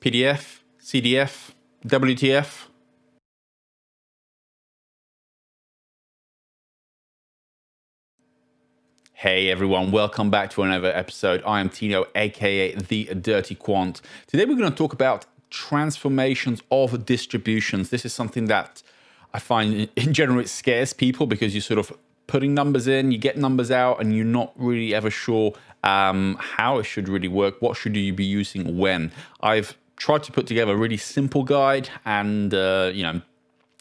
PDF, CDF, WTF. Hey everyone, welcome back to another episode. I am Tino, aka The Dirty Quant. Today we're going to talk about transformations of distributions. This is something that I find in general it scares people because you're sort of putting numbers in, you get numbers out, and you're not really ever sure how it should really work. What should you be using when? I've tried to put together a really simple guide, and it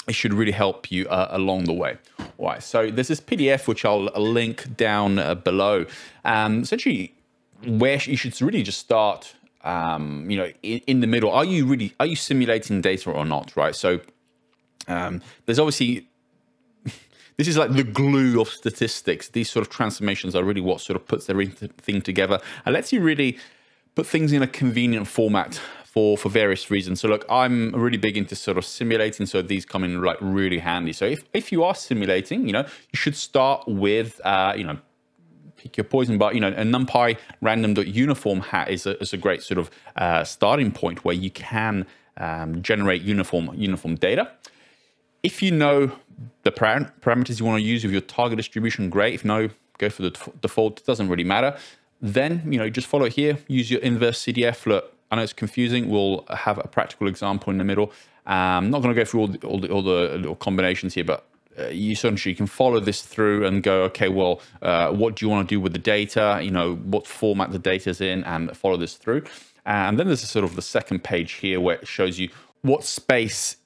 should really help you along the way. All right, so there's this PDF which I'll link down below. Essentially, where you should really just start, in the middle. Are you simulating data or not? Right. So there's obviously this is like the glue of statistics. These sort of transformations are really what sort of puts everything together and lets you really put things in a convenient format for various reasons. So look, I'm really big into sort of simulating, so these come in like really handy. So if you are simulating, you should start with pick your poison, but a NumPy random.uniform hat is a great sort of starting point where you can generate uniform data. If you know the parameters you want to use with your target distribution, great. If no, go for the default. It doesn't really matter. Then just follow it here. Use your inverse CDF. Look, I know it's confusing. We'll have a practical example in the middle. I'm not going to go through all the little combinations here, but you essentially can follow this through and go, okay, well, what do you want to do with the data? What format the data's in, and follow this through. And then there's a sort of the second page here where it shows you what space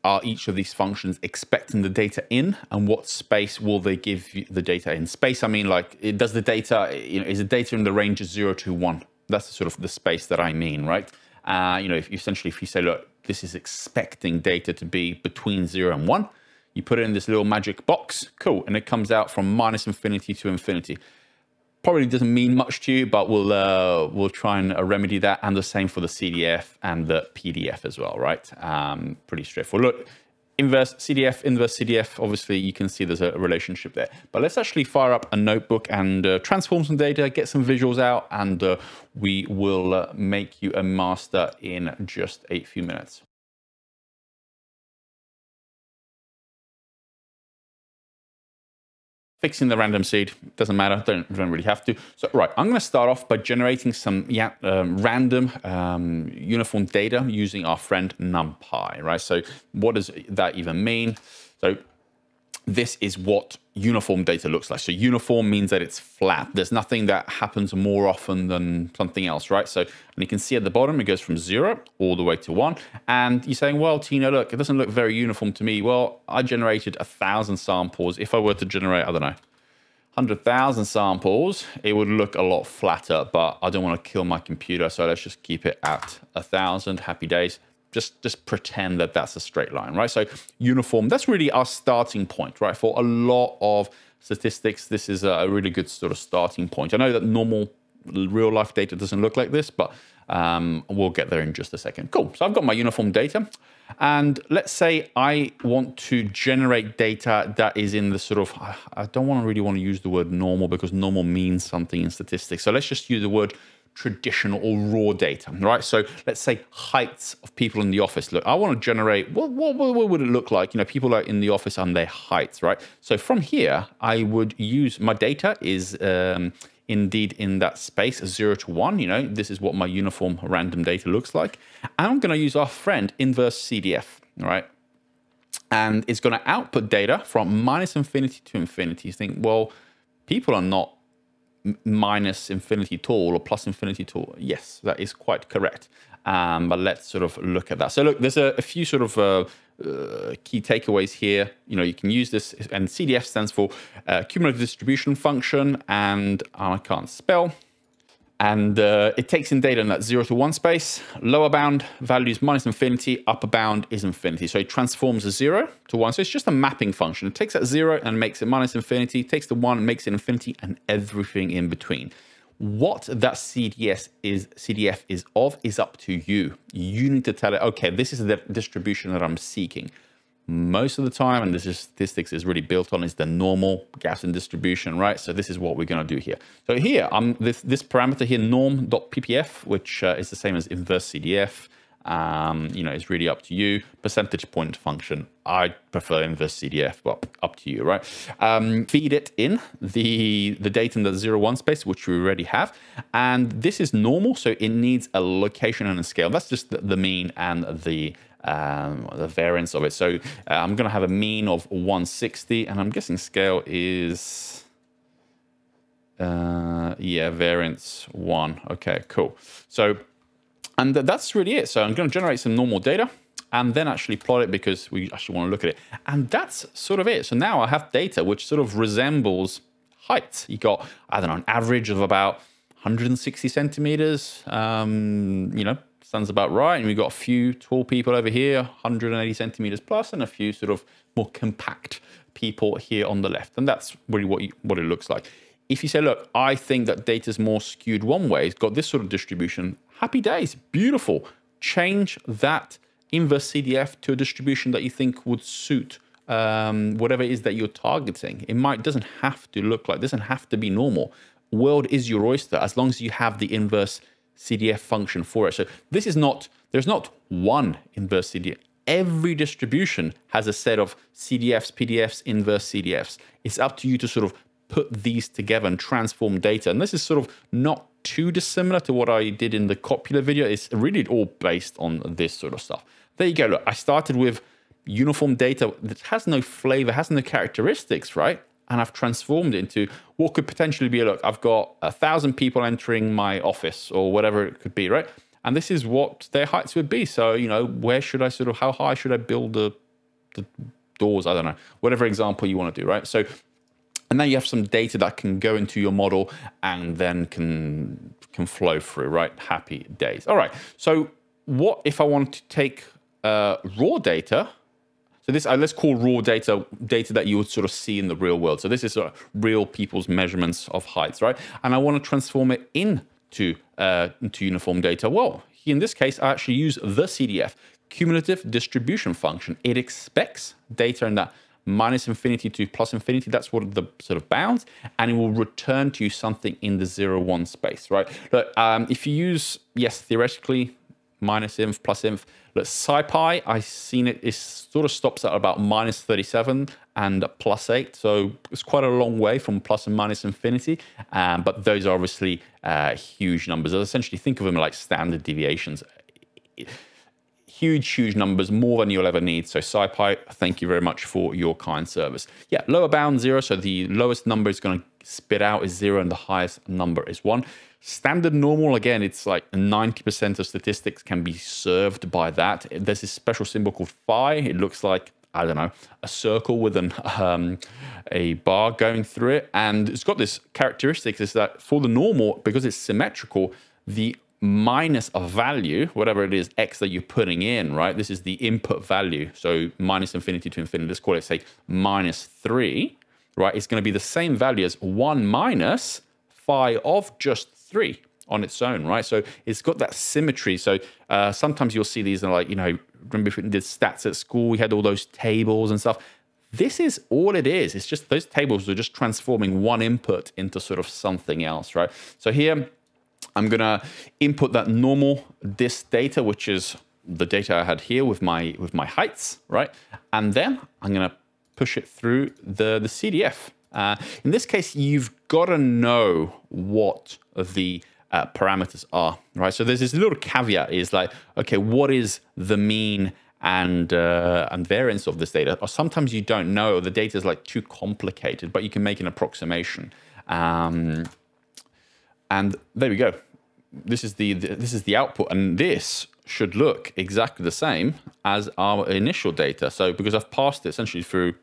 are each of these functions expecting the data in, and what space will they give you the data in. Space, I mean, like, does the data, is the data in the range of 0 to 1? That's the sort of the space that I mean, right? If you say, look, this is expecting data to be between 0 and 1, you put it in this little magic box, cool, and it comes out from -infinity to infinity. Probably doesn't mean much to you, but we'll try and remedy that, and the same for the CDF and the PDF as well, right? Pretty straightforward. Look, inverse CDF, obviously you can see there's a relationship there. But let's actually fire up a notebook and transform some data, get some visuals out, and we will make you a master in just a few minutes. Fixing the random seed, doesn't matter, don't really have to. So, right, I'm going to start off by generating some random uniform data using our friend NumPy, right? So what does that even mean? So this is what uniform data looks like. So uniform means that it's flat. There's nothing that happens more often than something else, right? So, and you can see at the bottom, it goes from 0 all the way to 1. And you're saying, well, Tino, look, it doesn't look very uniform to me. Well, I generated 1,000 samples. If I were to generate, I don't know, 100,000 samples, it would look a lot flatter, but I don't want to kill my computer. So let's just keep it at 1,000. Happy days. Just pretend that that's a straight line, right? So uniform, that's really our starting point, right? For a lot of statistics, this is a really good sort of starting point. I know that normal real life data doesn't look like this, but we'll get there in just a second. Cool, so I've got my uniform data. And let's say I want to generate data that is in the sort of, I don't really want to use the word normal because normal means something in statistics. So let's just use the word traditional or raw data, right? So let's say heights of people in the office. Look, I want to generate, what would it look like? People are in the office and their heights, right? So from here, I would use, my data is indeed in that space, 0 to 1. This is what my uniform random data looks like. And I'm going to use our friend inverse CDF, right? And it's going to output data from -infinity to infinity. You think, well, people are not -infinity tall or +infinity tall. Yes, that is quite correct. But let's sort of look at that. So look, there's a few sort of key takeaways here. You can use this, and CDF stands for Cumulative Distribution Function, and I can't spell. And it takes in data in that 0 to 1 space. Lower bound value is -infinity, upper bound is infinity. So it transforms a 0 to 1. So it's just a mapping function. It takes that 0 and makes it -infinity, takes the 1 and makes it infinity, and everything in between. What that CDF is of is up to you. You need to tell it, okay, this is the distribution that I'm seeking. Most of the time, and this is statistics is really built on, is the normal Gaussian distribution, right? So this is what we're going to do here. So here, this parameter here, norm.ppf, which is the same as inverse CDF. You know, it's really up to you. Percentage point function, I prefer inverse CDF, but up to you, right? Feed it in the data in the 0, 1 space, which we already have. And this is normal, so it needs a location and a scale. That's just the mean and the variance of it. So I'm going to have a mean of 160, and I'm guessing scale is, yeah, variance 1. Okay, cool. So, and that's really it. So I'm going to generate some normal data and then actually plot it because we actually want to look at it. And that's sort of it. So now I have data which sort of resembles height. You got, I don't know, an average of about 160 centimeters, you know, sounds about right. And we've got a few tall people over here, 180 centimeters plus, and a few sort of more compact people here on the left. And that's really what it looks like. If you say, look, I think that data is more skewed one way, it's got this sort of distribution, happy days, beautiful. Change that inverse CDF to a distribution that you think would suit whatever it is that you're targeting. It doesn't have to look like, doesn't have to be normal. World is your oyster as long as you have the inverse CDF function for it. So this is not, there's not one inverse CDF. Every distribution has a set of CDFs, PDFs, inverse CDFs. It's up to you to sort of put these together and transform data. And this is sort of not too dissimilar to what I did in the copula video. It's really all based on this sort of stuff. There you go. Look, I started with uniform data that has no flavor, has no characteristics, right? And I've transformed it into what could potentially be, look, I've got 1,000 people entering my office or whatever it could be, right? And this is what their heights would be. So, you know, where should I sort of, how high should I build the doors? I don't know, whatever example you want to do, right? So, and now you have some data that can go into your model and then can flow through, right? Happy days. All right. So what if I want to take raw data? So this, let's call raw data that you would sort of see in the real world. So this is sort of real people's measurements of heights, right? And I want to transform it into uniform data. Well, in this case, I actually use the CDF, cumulative distribution function. It expects data in that minus infinity to plus infinity. That's what the sort of bounds, and it will return to you something in the 0, 1 space, right? But if you use, yes, theoretically, minus inf, plus inf, look, SciPy, I've seen it sort of stops at about minus 37 and plus 8. So it's quite a long way from plus and minus infinity. But those are obviously huge numbers. Essentially, think of them like standard deviations. Huge numbers, more than you'll ever need. So SciPy, thank you very much for your kind service. Yeah, lower bound 0. So the lowest number is going to spit out is 0 and the highest number is 1. Standard normal, again, it's like 90% of statistics can be served by that. There's this special symbol called phi. It looks like, I don't know, a circle with a bar going through it. And it's got this characteristic is that for the normal, because it's symmetrical, the minus a value, whatever it is, x that you're putting in, right? This is the input value. So minus infinity to infinity, let's call it, say, minus 3, right? It's going to be the same value as 1 minus phi of just 3 on its own, right? So it's got that symmetry. So sometimes you'll see these, like, you know, remember if we did stats at school, we had all those tables and stuff. This is all it is. It's just those tables are just transforming one input into sort of something else, right? So here, I'm going to input that normal dis data, which is the data I had here with my heights, right? And then I'm going to push it through the CDF. In this case, you've got to know what the parameters are, right? So there's this little caveat is like, okay, what is the mean and variance of this data? Or sometimes you don't know, or the data is like too complicated, but you can make an approximation. And there we go. This is the output, and this should look exactly the same as our initial data. So because I've passed it essentially through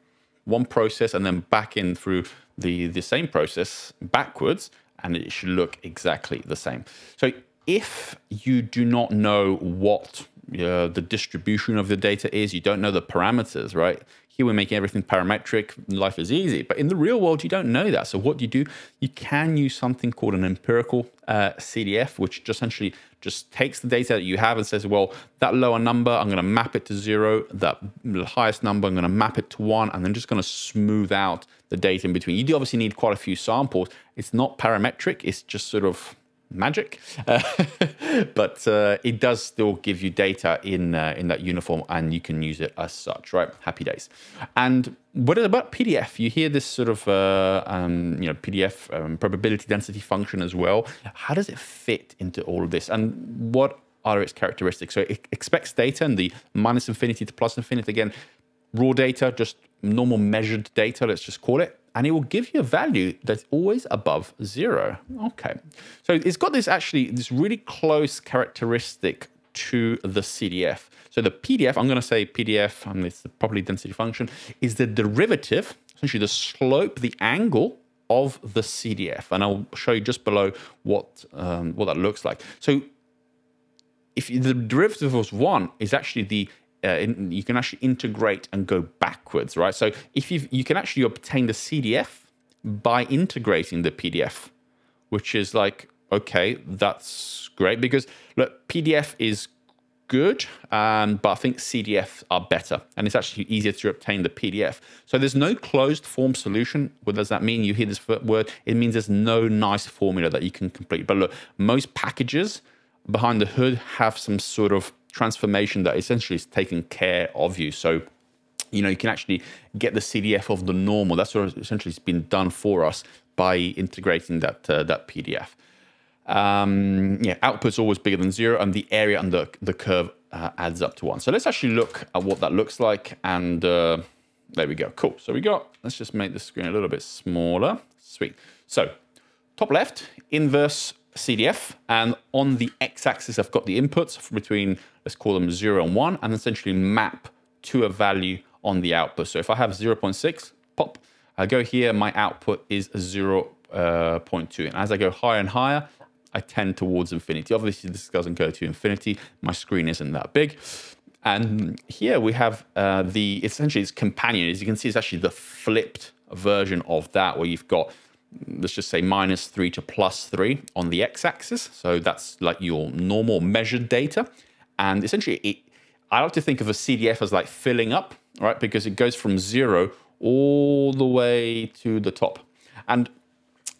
one process and then back in through the same process backwards, and it should look exactly the same. So if you do not know what the distribution of the data is, you don't know the parameters, right? Here we're making everything parametric, life is easy. But in the real world, you don't know that. So what do? You can use something called an empirical CDF, which just essentially just takes the data that you have and says, well, that lower number, I'm going to map it to 0. That highest number, I'm going to map it to 1, and then just going to smooth out the data in between. You do obviously need quite a few samples. It's not parametric. It's just sort of magic, but it does still give you data in that uniform, and you can use it as such, right? Happy days. And what about PDF? You hear this sort of PDF probability density function as well. How does it fit into all of this, and what are its characteristics? So it expects data in the minus infinity to plus infinity. Again, raw data, just normal measured data, let's just call it. And it will give you a value that's always above 0. Okay. So it's got this really close characteristic to the CDF. So the PDF, I'm going to say PDF, and it's the probability density function, is the derivative, essentially the slope, the angle of the CDF. And I'll show you just below what that looks like. So if the derivative of 1 is actually the you can actually integrate and go backwards, right? So if you can actually obtain the CDF by integrating the PDF, which is like, okay, that's great, because look, PDF is good, but I think CDF are better, and it's actually easier to obtain the PDF. So there's no closed form solution. What does that mean? You hear this word, it means there's no nice formula that you can complete. But look, most packages behind the hood have some sort of transformation that essentially is taking care of you. So, you can actually get the CDF of the normal. That's what essentially has been done for us by integrating that PDF. Output's always bigger than 0, and the area under the curve adds up to 1. So let's actually look at what that looks like. And there we go. Cool. So let's just make the screen a little bit smaller. Sweet. So top left, inverse CDF, and on the x-axis I've got the inputs between, let's call them 0 and 1, and essentially map to a value on the output. So if I have 0.6, pop, I go here, my output is 0.2, and as I go higher and higher, I tend towards infinity. Obviously this doesn't go to infinity, my screen isn't that big. And here we have essentially its companion. As you can see, it's actually the flipped version of that, where you've got, let's just say, -3 to +3 on the x-axis. So that's like your normal measured data. And essentially, I like to think of a CDF as like filling up, right? Because it goes from 0 all the way to the top. And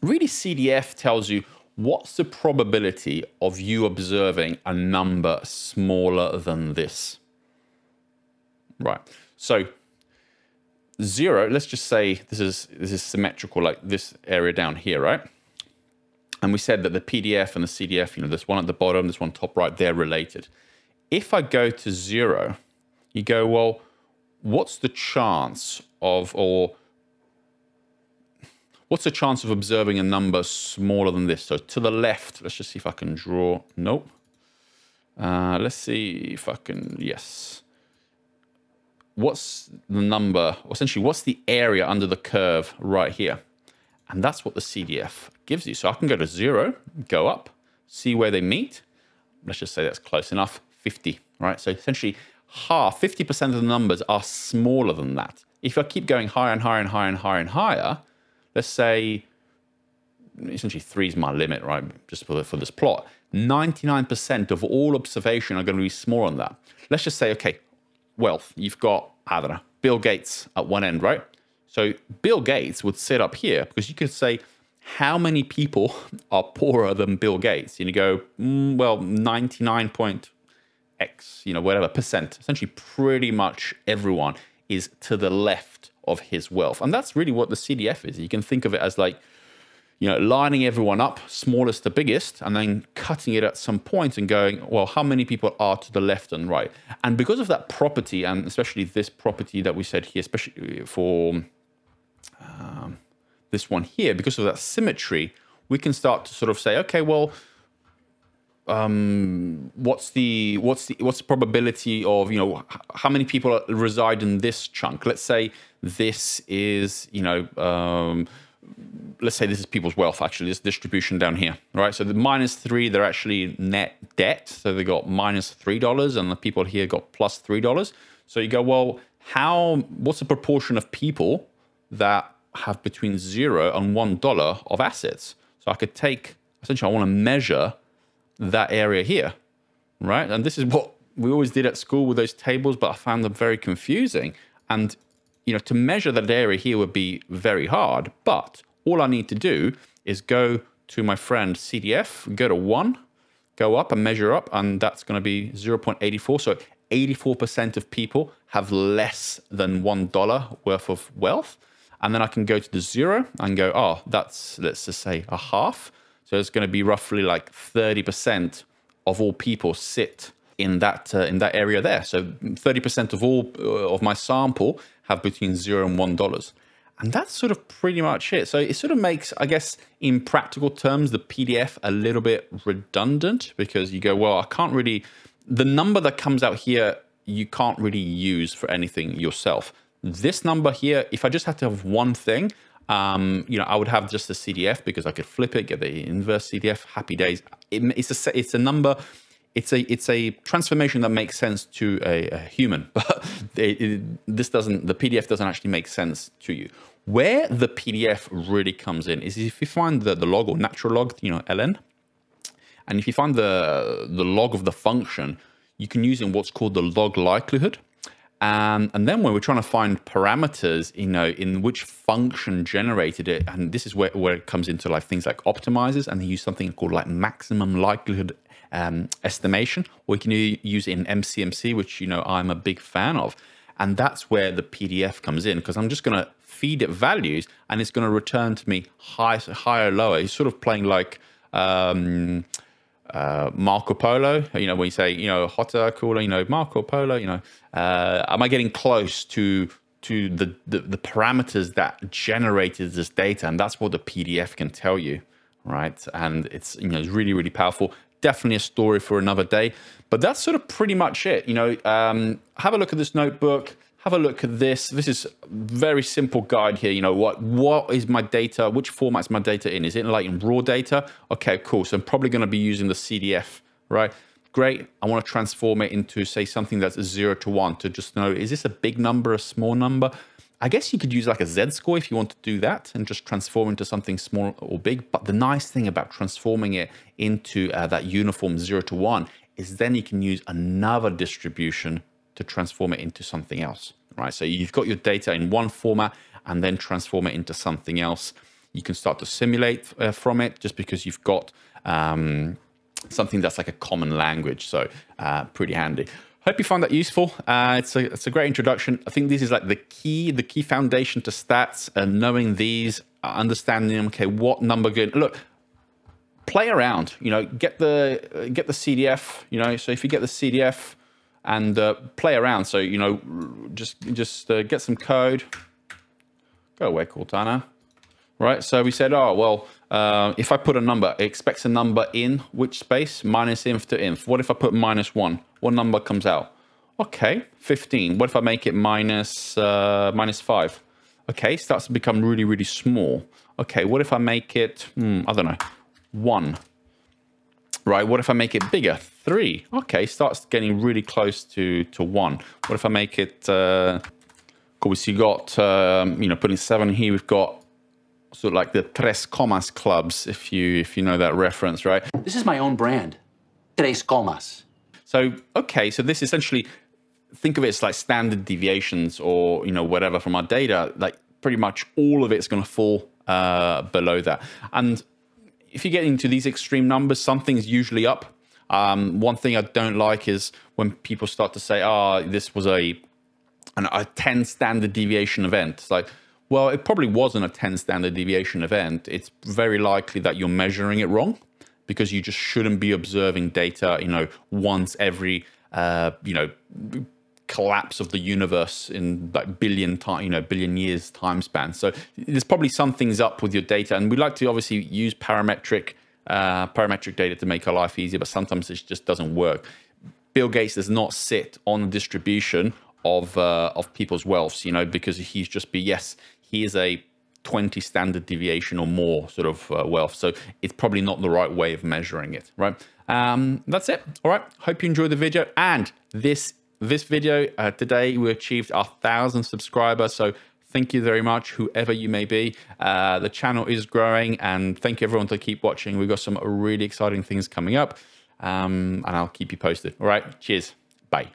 really, CDF tells you what's the probability of you observing a number smaller than this, right? So 0, let's just say this is symmetrical, like this area down here, right? And we said that the PDF and the CDF, this one at the bottom, this one top right, they're related. If I go to 0, you go, well, what's the chance of observing a number smaller than this? So to the left, let's just see if I can draw. Nope. Let's see if I can, yes. What's the number, essentially, what's the area under the curve right here? And that's what the CDF gives you. So I can go to 0, go up, see where they meet. Let's just say that's close enough, 50, right? So essentially 50% of the numbers are smaller than that. If I keep going higher and higher and higher and higher and higher, let's say, essentially 3 is my limit, right? Just for this plot. 99% of all observation are going to be smaller than that. Let's just say, okay, wealth, you've got, I don't know, Bill Gates at one end, right? So Bill Gates would sit up here, because you could say, how many people are poorer than Bill Gates? And you go, well, 99.x, whatever percent. Essentially, pretty much everyone is to the left of his wealth. And that's really what the CDF is. You can think of it as like, lining everyone up, smallest to biggest, and then cutting it at some point and going, well, how many people are to the left and right? And because of that property, and especially this property that we said here, especially for this one here, because of that symmetry, we can start to sort of say, okay, well, what's the probability of, how many people reside in this chunk? Let's say this is, let's say this is people's wealth, actually, this distribution down here, right? So the -3, they're actually net debt. So they got -$3, and the people here got +$3. So you go, well, what's the proportion of people that have between $0 and $1 of assets? So I could take, essentially, I want to measure that area here, right? And this is what we always did at school with those tables, but I found them very confusing. And to measure that area here would be very hard, but all I need to do is go to my friend CDF, go to 1, go up and measure up, and that's going to be 0.84. So 84% of people have less than $1 worth of wealth. And then I can go to the 0 and go, oh, that's, let's just say, a half. So it's going to be roughly like 30% of all people sit in that area there. So 30% of all of my sample have between $0 and $1. And that's sort of pretty much it. So it sort of makes, I guess, in practical terms, the PDF a little bit redundant, because you go, well, I can't really, the number that comes out here, you can't really use for anything yourself. This number here, if I just had to have one thing, I would have just a CDF, because I could flip it, get the inverse CDF, happy days. It's a number. It's a transformation that makes sense to a human, but this doesn't. The PDF doesn't actually make sense to you. Where the PDF really comes in is if you find the log, or natural log, ln, and if you find the log of the function, you can use in what's called the log likelihood. And then when we're trying to find parameters, in which function generated it, and this is where it comes into like things like optimizers, and they use something called like maximum likelihood estimation, or you can use it in MCMC, which I'm a big fan of. And that's where the PDF comes in, because I'm just going to feed it values, and it's going to return to me higher, lower. It's sort of playing like Marco Polo, when you say, hotter, cooler, Marco Polo, am I getting close to the parameters that generated this data? And that's what the PDF can tell you, right? And it's, it's really, really powerful. Definitely a story for another day, but that's sort of pretty much it. Have a look at this notebook. Have a look at this. This is a very simple guide here. What is my data? Which format's my data in? Is it like in raw data? Okay, cool. So I'm probably going to be using the CDF, right? Great. I want to transform it into, say, something that's 0 to 1 to just know, is this a big number, a small number? I guess you could use like a Z-score if you want to do that and just transform into something small or big. But the nice thing about transforming it into that uniform 0 to 1 is then you can use another distribution to transform it into something else, right? So you've got your data in one format and then transform it into something else. You can start to simulate from it, just because you've got something that's like a common language. So pretty handy. Hope you found that useful. It's a great introduction. I think this is like the key foundation to stats, and knowing these, understanding, okay, what number good. Look, play around. Get the CDF. So if you get the CDF and play around, so just get some code. Go away, Cortana. Right. So we said, oh well, if I put a number, it expects a number in which space? Minus inf to inf. What if I put -1? What number comes out? Okay, 15. What if I make it minus 5? Okay, starts to become really, really small. Okay, what if I make it, I don't know, 1? Right, what if I make it bigger? 3. Okay, starts getting really close to 1. What if I make it, obviously you got, putting 7 here, we've got sort of like the Tres Comas clubs, if you know that reference, right? This is my own brand, Tres Comas. So, okay, so this essentially, think of it as like standard deviations or, whatever from our data, like pretty much all of it's going to fall below that. And if you get into these extreme numbers, something's usually up. One thing I don't like is when people start to say, this was a 10 standard deviation event. It's like, well, it probably wasn't a 10 standard deviation event. It's very likely that you're measuring it wrong, because you just shouldn't be observing data, once every, collapse of the universe in like billion years time span. So there's probably some things up with your data, and we like to obviously use parametric data to make our life easier, but sometimes it just doesn't work. Bill Gates does not sit on the distribution of people's wealths, because he's just he is a 20 standard deviation or more sort of wealth. So it's probably not the right way of measuring it, right? That's it. All right. Hope you enjoyed the video. And this video today, we achieved our 1,000 subscribers. So thank you very much, whoever you may be. The channel is growing, and thank you everyone to keep watching. We've got some really exciting things coming up, and I'll keep you posted. All right. Cheers. Bye.